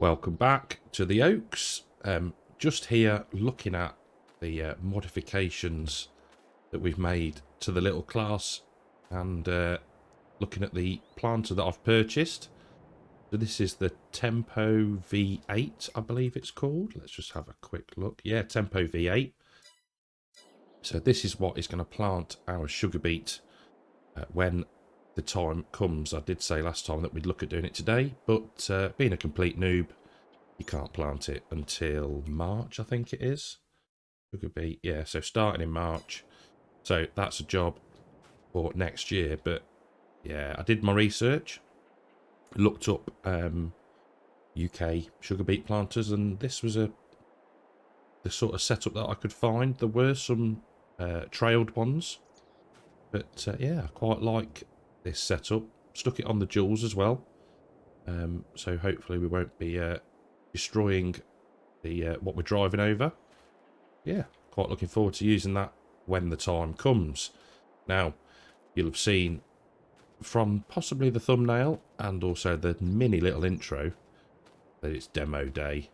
Welcome back to the Oaks. Just here looking at the modifications that we've made to the little class and looking at the planter that I've purchased. So this is the Tempo V8, I believe it's called. Let's just have a quick look. Yeah, Tempo V8. So this is what is going to plant our sugar beet when the time comes. I did say last time that we'd look at doing it today, but being a complete noob, you can't plant it until March, I think it is. Sugar beet, yeah, so starting in March. So that's a job for next year. But yeah, I did my research, looked up UK sugar beet planters, and this was the sort of setup that I could find. There were some trailed ones, but yeah, I quite like this setup. Stuck it on the joules as well, so hopefully we won't be destroying the what we're driving over. Yeah, quite looking forward to using that when the time comes. Now, you'll have seen from possibly the thumbnail and also the mini little intro that it's demo day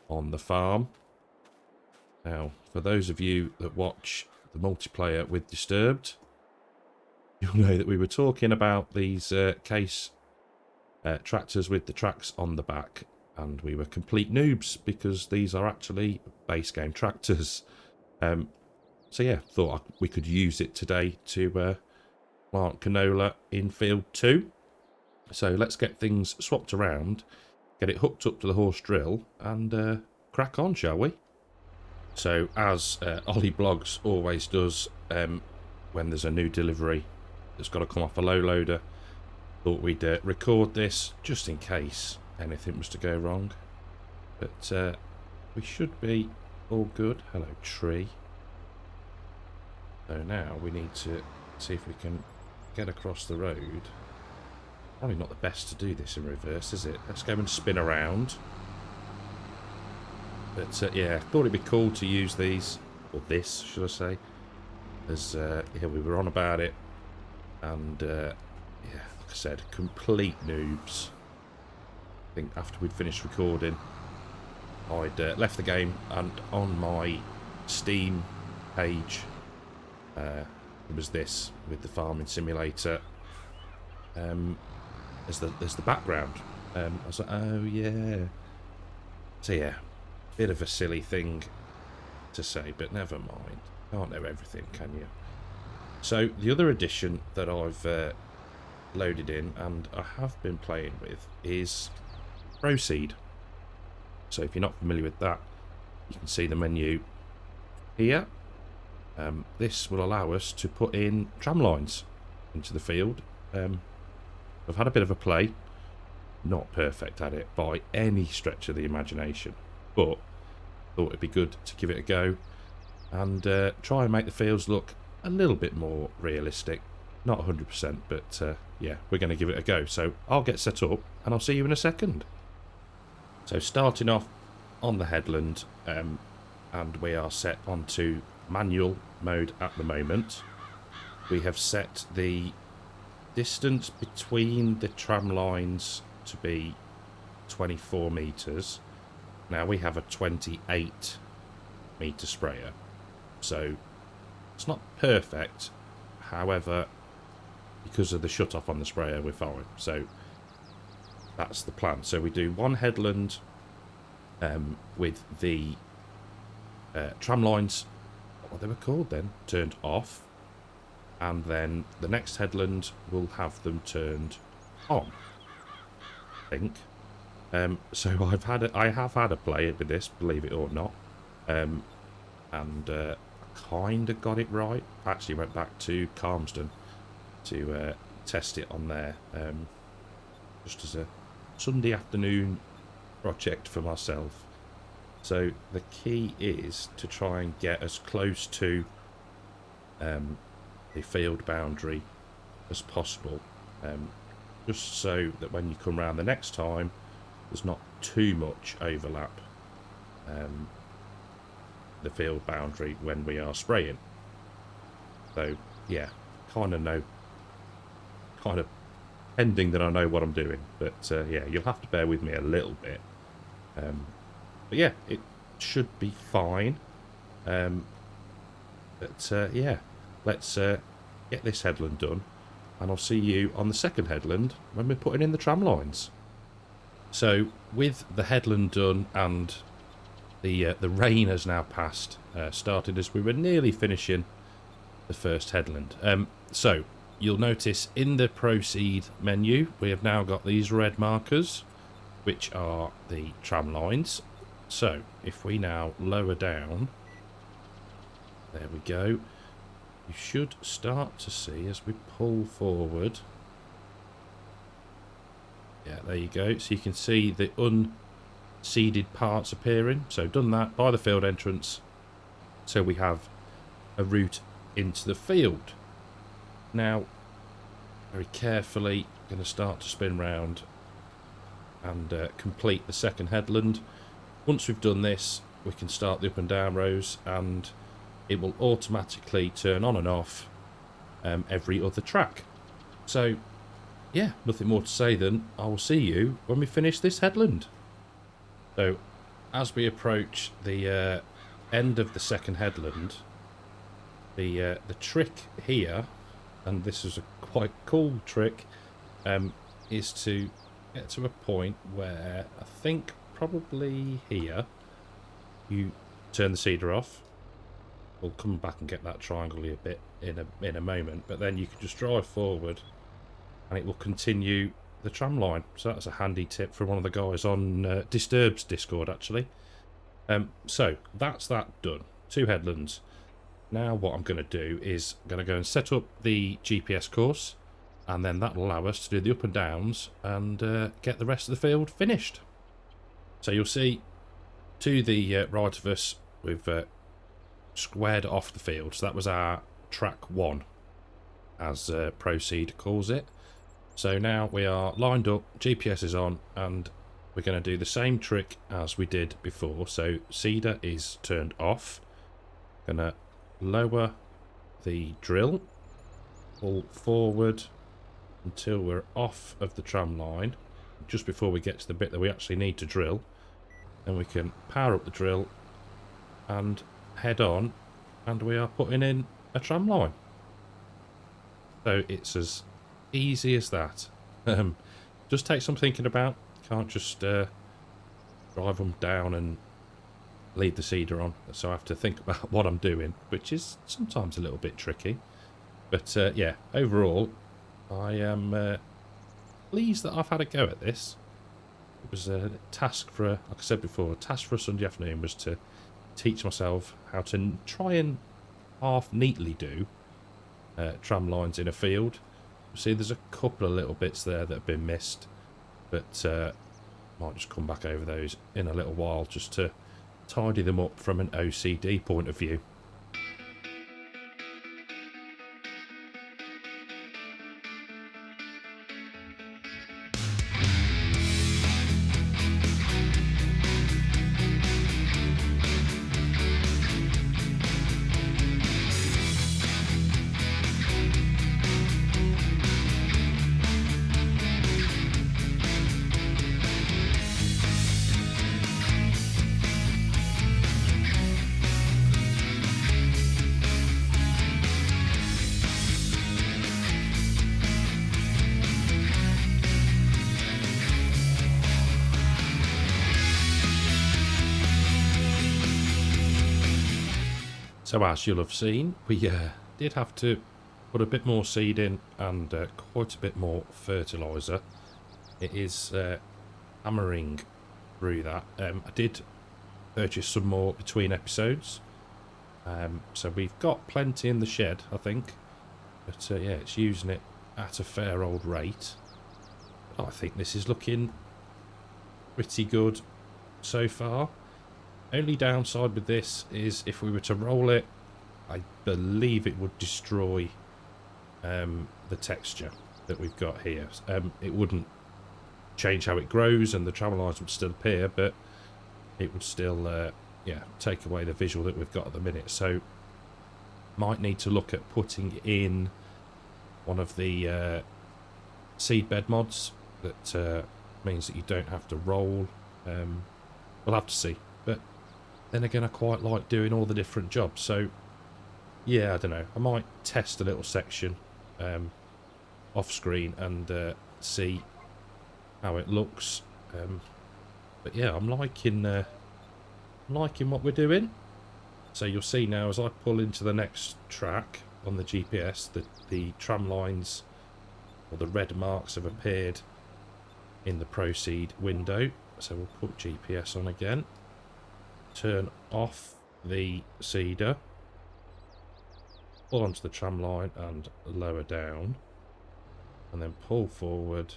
on the farm. Now, for those of you that watch the multiplayer with Disturbed, you'll know that we were talking about these case tractors with the tracks on the back, and we were complete noobs because these are actually base game tractors. So yeah, thought we could use it today to plant canola in field 2. So let's get things swapped around, get it hooked up to the horse drill, and crack on, shall we? So as Ollie Blogs always does when there's a new delivery that's got to come off a low loader, thought we'd record this just in case anything was to go wrong. But we should be all good. Hello, tree. So now we need to see if we can get across the road. Probably not the best to do this in reverse, is it? Let's go and spin around. But yeah, thought it'd be cool to use these, or this, should I say, as yeah, we were on about it, and yeah, like I said, complete noobs. I think after we'd finished recording, I'd left the game, and on my Steam page, it was this with the farming simulator as the background. I was like, oh yeah. So yeah, bit of a silly thing to say, but never mind. Can't know everything, can you? So the other addition that I've loaded in and I have been playing with is Proceed. So if you're not familiar with that, you can see the menu here. This will allow us to put in tram lines into the field. I've had a bit of a play, not perfect at it by any stretch of the imagination, but thought it'd be good to give it a go and try and make the fields look a little bit more realistic. Not 100%, but yeah, we're going to give it a go. So I'll get set up and I'll see you in a second. So starting off on the headland, and we are set onto manual mode at the moment. We have set the distance between the tram lines to be 24 meters. Now we have a 28 meter sprayer, so it's not perfect. However, because of the shut off on the sprayer, we're fine. So that's the plan. So we do one headland with the tram lines, what they were called then, turned off, and then the next headland will have them turned on, I think. So I have had a play with this, believe it or not, and I kind of got it right. Actually went back to Carmston to test it on there, just as a Sunday afternoon project for myself. So the key is to try and get as close to the field boundary as possible, just so that when you come round the next time, there's not too much overlap the field boundary when we are spraying. So yeah, kind of pending that I know what I'm doing, but yeah, you'll have to bear with me a little bit. But yeah, it should be fine. Yeah, let's get this headland done, and I'll see you on the second headland when we're putting in the tram lines. So with the headland done and the rain has now passed, started as we were nearly finishing the first headland. So you'll notice in the proceed menu we have now got these red markers, which are the tram lines. So if we now lower down, there we go, you should start to see as we pull forward. Yeah, there you go. So you can see the unseeded parts appearing. So done that by the field entrance. So we have a route into the field. Now, very carefully, going to start to spin round and complete the second headland. Once we've done this, we can start the up and down rows, and it will automatically turn on and off every other track. So yeah, nothing more to say than I will see you when we finish this headland. So as we approach the end of the second headland, the trick here, and this is a quite cool trick, is to get to a point where I think probably here you turn the seeder off. We'll come back and get that triangle a bit in a moment, but then you can just drive forward and it will continue the tram line. So that's a handy tip from one of the guys on Disturbed's Discord, actually. So that's that done. 2 headlands. Now what I'm going to do is I'm going to go and set up the GPS course, and then that will allow us to do the up and downs and get the rest of the field finished. So you'll see to the right of us, we've squared off the field. So that was our track 1, as Proceed calls it. So now we are lined up, GPS is on, and we're going to do the same trick as we did before. So seeder is turned off. Going to lower the drill, pull forward until we're off of the tram line, just before we get to the bit that we actually need to drill. Then we can power up the drill and head on, and we are putting in a tram line. So it's as easy as that. Just takes some thinking about. Can't just drive them down and leave the seeder on. So I have to think about what I'm doing, which is sometimes a little bit tricky. But yeah, overall, I am pleased that I've had a go at this. It was a task for, like I said before, a task for a Sunday afternoon was to teach myself how to try and half neatly do tram lines in a field. See, there's a couple of little bits there that have been missed, but might just come back over those in a little while just to tidy them up from an OCD point of view. So as you'll have seen, we did have to put a bit more seed in and quite a bit more fertiliser. It is hammering through that. I did purchase some more between episodes. So we've got plenty in the shed, I think. But yeah, it's using it at a fair old rate. I think this is looking pretty good so far. Only downside with this is if we were to roll it, I believe it would destroy the texture that we've got here. It wouldn't change how it grows and the tram lines would still appear, but it would still yeah, take away the visual that we've got at the minute. So might need to look at putting in one of the seed bed mods that means that you don't have to roll we'll have to see. But then again, I quite like doing all the different jobs. So, yeah, I don't know. I might test a little section off screen and see how it looks. But yeah, I'm liking what we're doing. So you'll see now as I pull into the next track on the GPS that the tram lines or the red marks have appeared in the proceed window. So we'll put GPS on again, turn off the seeder, pull onto the tram line and lower down, and then pull forward,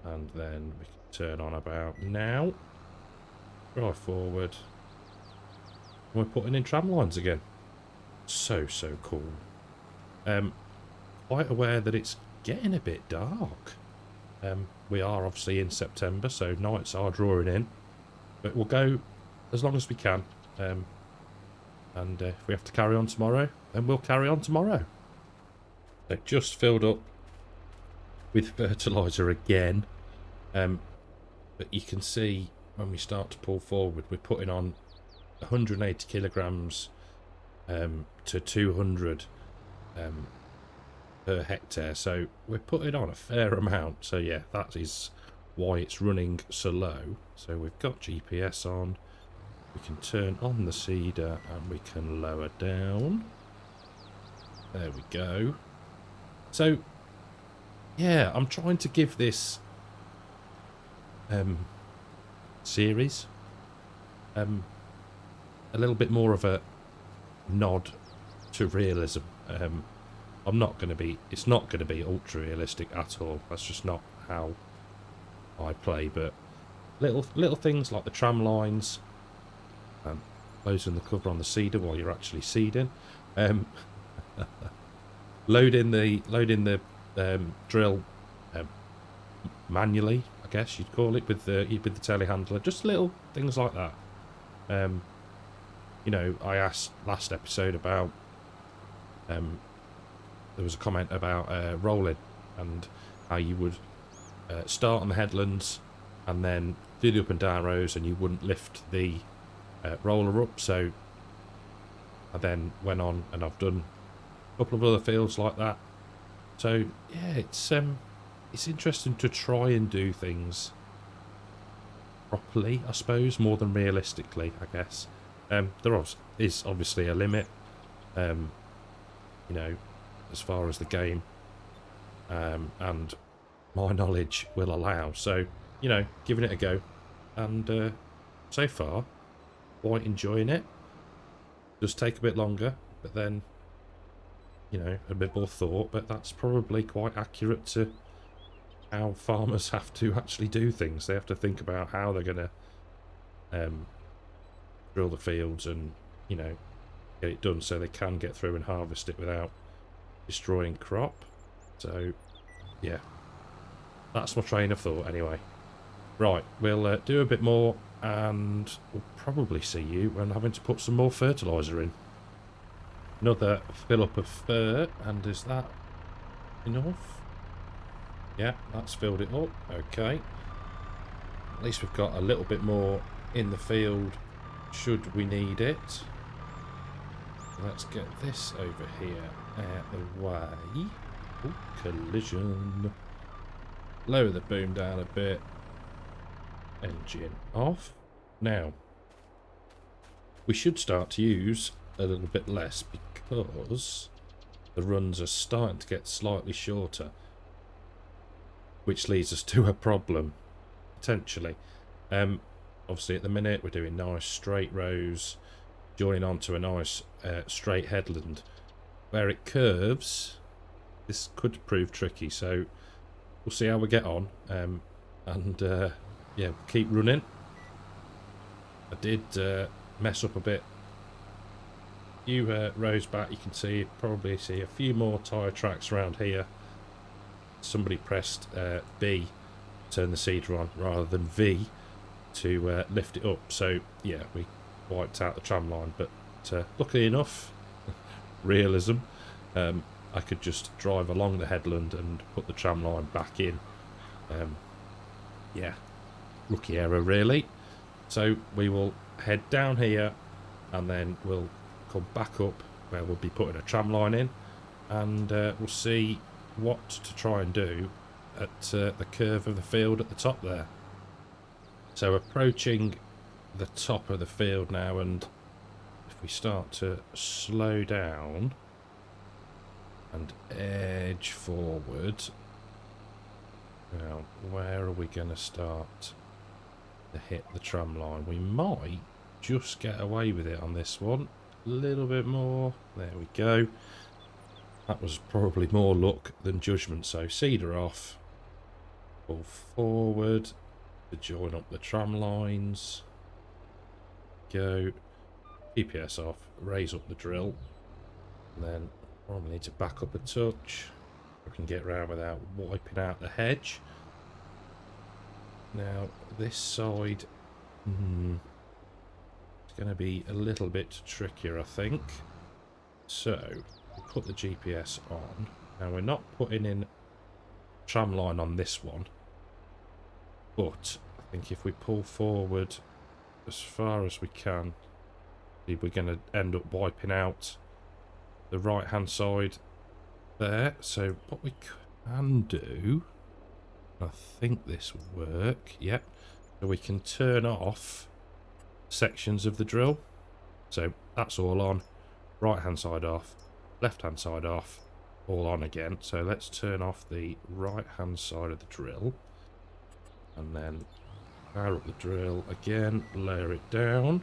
and then we can turn on about now, drive forward, and we're putting in tram lines again. So cool. Quite aware that it's getting a bit dark. We are obviously in September, so nights are drawing in, but we'll go as long as we can. And if we have to carry on tomorrow, then we'll carry on tomorrow. It just filled up with fertiliser again. But you can see when we start to pull forward, we're putting on 180 kilograms to 200 per hectare. So we're putting on a fair amount. So yeah, that is why it's running so low. So we've got GPS on. We can turn on the seeder and we can lower down. There we go. So yeah, I'm trying to give this series a little bit more of a nod to realism. It's not going to be ultra realistic at all. That's just not how I play. But little things like the tram lines, closing the cover on the seeder while you're actually seeding, loading the drill manually, I guess you'd call it, with the telehandler. Just little things like that. You know, I asked last episode about there was a comment about rolling and how you would start on the headlands and then do the up and down rows, and you wouldn't lift the roller up. So I then went on and I've done a couple of other fields like that. So yeah, it's interesting to try and do things properly, I suppose, more than realistically, I guess. There is obviously a limit, you know, as far as the game and my knowledge will allow. So, you know, giving it a go, and so far quite enjoying it. Does take a bit longer, but then, you know, a bit more thought, but that's probably quite accurate to how farmers have to actually do things. They have to think about how they're going to drill the fields and, you know, get it done so they can get through and harvest it without destroying crop. So yeah, that's my train of thought anyway. Right, we'll do a bit more, and we'll probably see you when having to put some more fertiliser in. Another fill up of fur, and is that enough? Yeah, that's filled it up. Okay, at least we've got a little bit more in the field should we need it. Let's get this over here out the way. Ooh, collision. Lower the boom down a bit. Engine off. Now, we should start to use a little bit less because the runs are starting to get slightly shorter, which leads us to a problem, potentially. Obviously at the minute we're doing nice straight rows, joining onto a nice straight headland. Where it curves, this could prove tricky, so we'll see how we get on, and yeah, keep running. I did mess up a bit. A few rows back, you can probably see a few more tyre tracks around here. Somebody pressed B, turn the seeder on, rather than V to lift it up. So yeah, we wiped out the tram line, but luckily enough, realism, I could just drive along the headland and put the tram line back in. Yeah, rookie error really. So we will head down here and then we'll come back up where we'll be putting a tram line in, and we'll see what to try and do at the curve of the field at the top there. So approaching the top of the field now, and if we start to slow down and edge forward, now where are we going to start to hit the tram line? We might just get away with it on this one a little bit more. There we go. That was probably more luck than judgment. So cedar off, pull forward to join up the tram lines, go, GPS off, raise up the drill, and then probably need to back up a touch. We can get around without wiping out the hedge. Now this side, it's going to be a little bit trickier, I think. So we put the GPS on. Now we're not putting in tram line on this one, but I think if we pull forward as far as we can, we're going to end up wiping out the right hand side there. So what we can do, I think this will work, yep, so we can turn off sections of the drill. So that's all on, right hand side off, left hand side off, all on again. So let's turn off the right hand side of the drill and then power up the drill again, lower it down,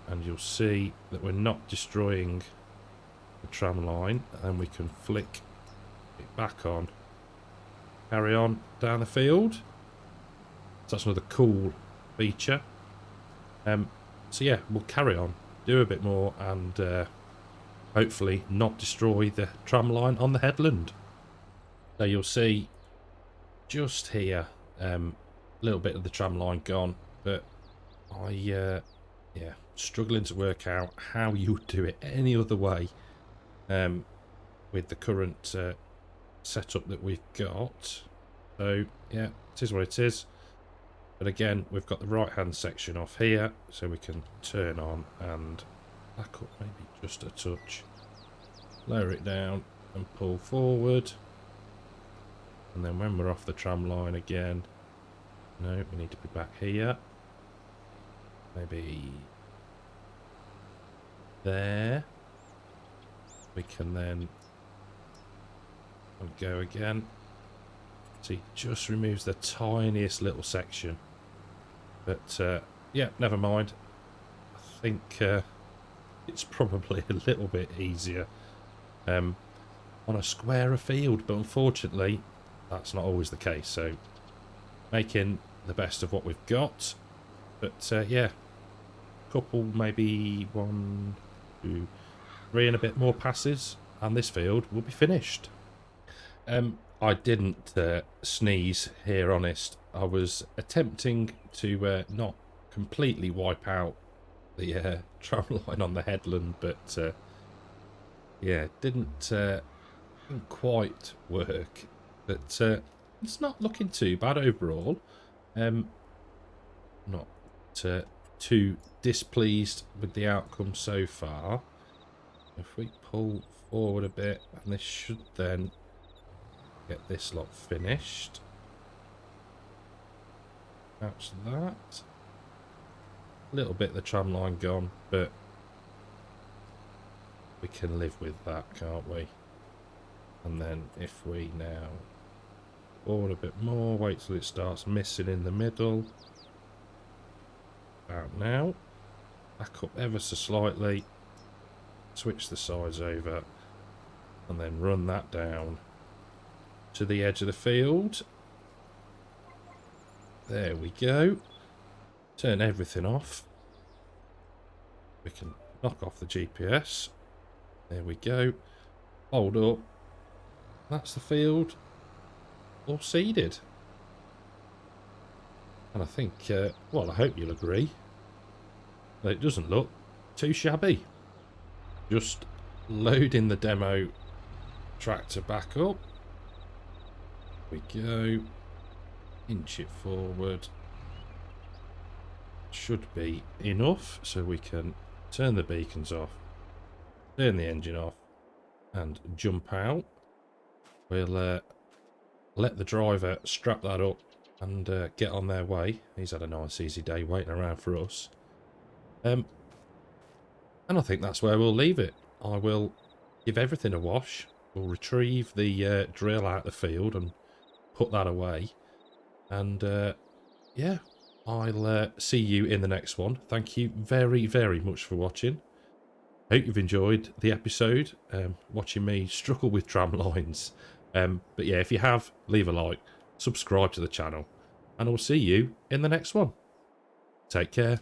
and you'll see that we're not destroying the tram line, and we can flick it back on, carry on down the field. So that's another cool feature. So yeah, we'll carry on, do a bit more, and hopefully not destroy the tram line on the headland. So you'll see just here, a little bit of the tram line gone, but yeah, struggling to work out how you would do it any other way with the current setup that we've got. So yeah, it is what it is. But again, we've got the right hand section off here, so we can turn on and back up maybe just a touch, lower it down and pull forward, and then when we're off the tram line again, no, we need to be back here, maybe there. We can then go again. See, just removes the tiniest little section, but yeah, never mind. I think it's probably a little bit easier on a squarer field, but unfortunately that's not always the case. So making the best of what we've got, but yeah, couple, maybe 1, 2, 3 and a bit more passes and this field will be finished. I didn't sneeze here, honest. I was attempting to not completely wipe out the tram line on the headland, but yeah, didn't quite work. But it's not looking too bad overall. Not too displeased with the outcome so far. If we pull forward a bit, and this should then get this lot finished. That's that. A little bit of the tram line gone, but we can live with that, can't we? And then if we now forward a bit more, wait till it starts missing in the middle. About now. Back up ever so slightly. Switch the sides over. And then run that down to the edge of the field. There we go. Turn everything off. We can knock off the GPS. There we go. Hold up. That's the field all seeded. And I think, well, I hope you'll agree that it doesn't look too shabby. Just loading the demo tractor back up. We go, inch it forward, should be enough, so we can turn the beacons off, turn the engine off, and jump out. We'll let the driver strap that up and get on their way. He's had a nice easy day waiting around for us. And I think that's where we'll leave it. I will give everything a wash. We'll retrieve the drill out of the field and put that away. And yeah, I'll see you in the next one. Thank you very, very much for watching. Hope you've enjoyed the episode, watching me struggle with tramlines. But yeah, if you have, leave a like, subscribe to the channel, and I'll see you in the next one. Take care.